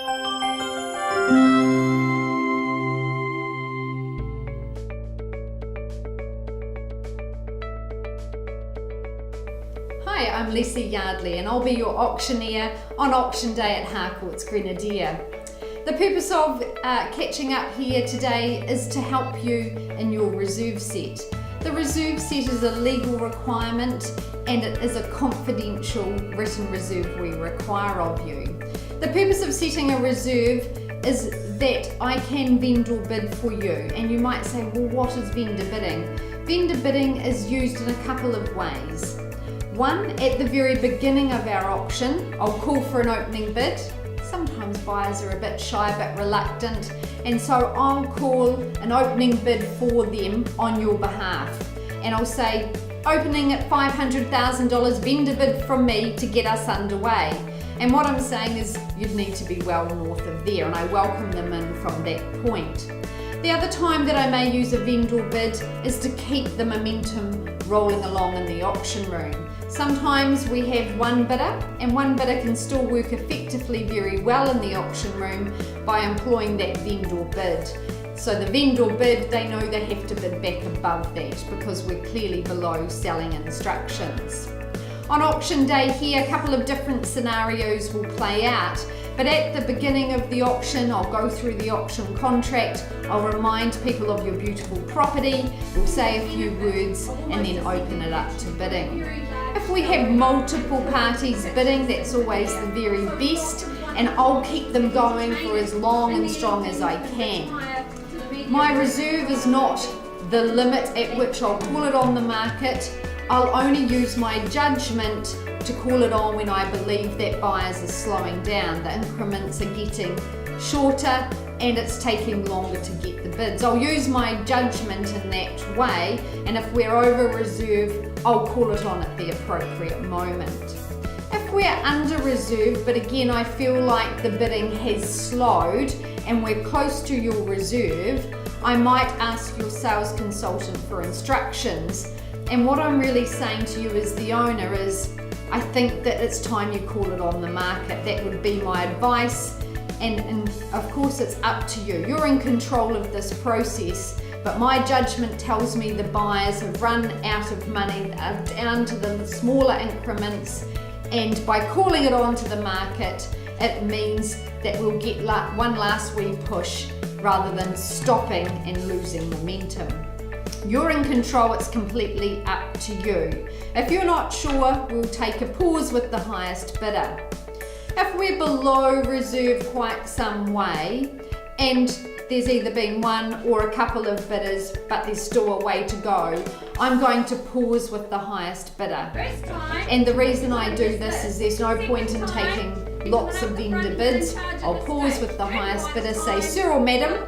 Hi, I'm Leslie Yardley and I'll be your auctioneer on auction day at Harcourts Grenadier. The purpose of catching up here today is to help you in your reserve set. The reserve set is a legal requirement and it is a confidential written reserve we require of you. The purpose of setting a reserve is that I can vendor bid for you, and you might say, well, what is vendor bidding? Vendor bidding is used in a couple of ways. One, at the very beginning of our auction, I'll call for an opening bid. Sometimes buyers are a bit shy, a bit reluctant, and so I'll call an opening bid for them on your behalf. And I'll say, opening at $500,000 vendor bid from me to get us underway. And what I'm saying is you'd need to be well north of there, and I welcome them in from that point. The other time that I may use a vendor bid is to keep the momentum rolling along in the auction room. Sometimes we have one bidder, and one bidder can still work effectively very well in the auction room by employing that vendor bid. So the vendor bid, they know they have to bid back above that because we're clearly below selling instructions. On auction day here, a couple of different scenarios will play out, but at the beginning of the auction, I'll go through the auction contract, I'll remind people of your beautiful property, we'll say a few words, and then open it up to bidding. If we have multiple parties bidding, that's always the very best, and I'll keep them going for as long and strong as I can. My reserve is not the limit at which I'll call it on the market. I'll only use my judgment to call it on when I believe that buyers are slowing down. The increments are getting shorter and it's taking longer to get the bids. I'll use my judgment in that way, and if we're over reserve, I'll call it on at the appropriate moment. If we're under reserve, but again I feel like the bidding has slowed and we're close to your reserve, I might ask your sales consultant for instructions. And what I'm really saying to you as the owner is, I think that it's time you call it on the market. That would be my advice. And of course it's up to you. You're in control of this process, but my judgment tells me the buyers have run out of money, down to the smaller increments, and by calling it on to the market, it means that we'll get one last wee push rather than stopping and losing momentum. You're in control, it's completely up to you. If you're not sure, we'll take a pause with the highest bidder. If we're below reserve quite some way, and there's either been one or a couple of bidders, but there's still a way to go, I'm going to pause with the highest bidder. And the reason I do this is there's no point in taking lots of vendor bids. I'll pause with the highest bidder, say, sir or madam,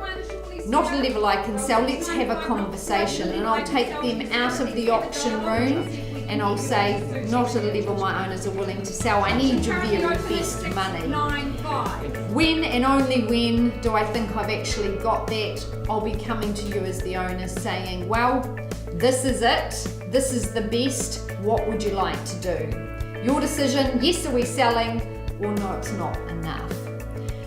not a level I can sell, let's have a conversation. And I'll take them out of the auction room and I'll say, not at a level my owners are willing to sell, I need your very best money. When and only when do I think I've actually got that, I'll be coming to you as the owner saying, well, this is it, this is the best, what would you like to do? Your decision, yes, are we selling, or no, it's not enough.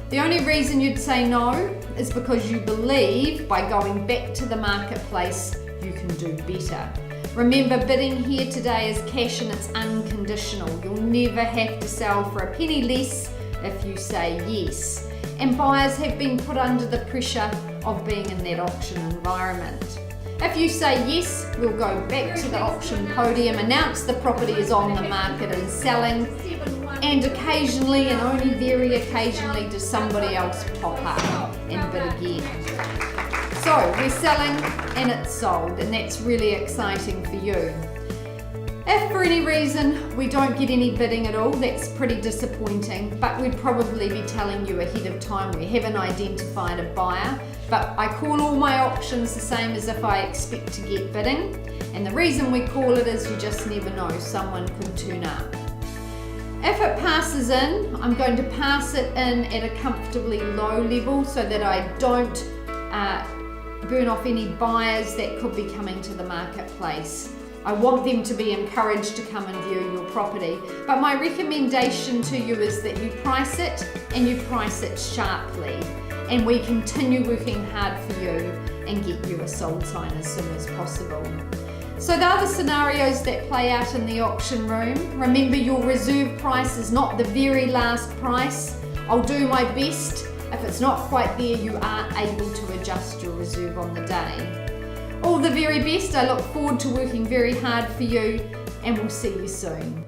The only reason you'd say no is because you believe by going back to the marketplace you can do better. Remember, bidding here today is cash and it's unconditional. You'll never have to sell for a penny less if you say yes. And buyers have been put under the pressure of being in that auction environment. If you say yes, we'll go back to the auction podium, announce the property is on the market and selling, and occasionally, and only very occasionally, does somebody else pop up and bid again. So we're selling and it's sold, and that's really exciting for you. If for any reason we don't get any bidding at all, that's pretty disappointing, but we'd probably be telling you ahead of time we haven't identified a buyer. But I call all my auctions the same as if I expect to get bidding, and the reason we call it is you just never know, someone could turn up. If it passes in, I'm going to pass it in at a comfortably low level so that I don't burn off any buyers that could be coming to the marketplace. I want them to be encouraged to come and view your property. But my recommendation to you is that you price it and you price it sharply, and we continue working hard for you and get you a sold sign as soon as possible. So there are the scenarios that play out in the auction room. Remember, your reserve price is not the very last price. I'll do my best. If it's not quite there, you are able to adjust your reserve on the day. All the very best. I look forward to working very hard for you, and we'll see you soon.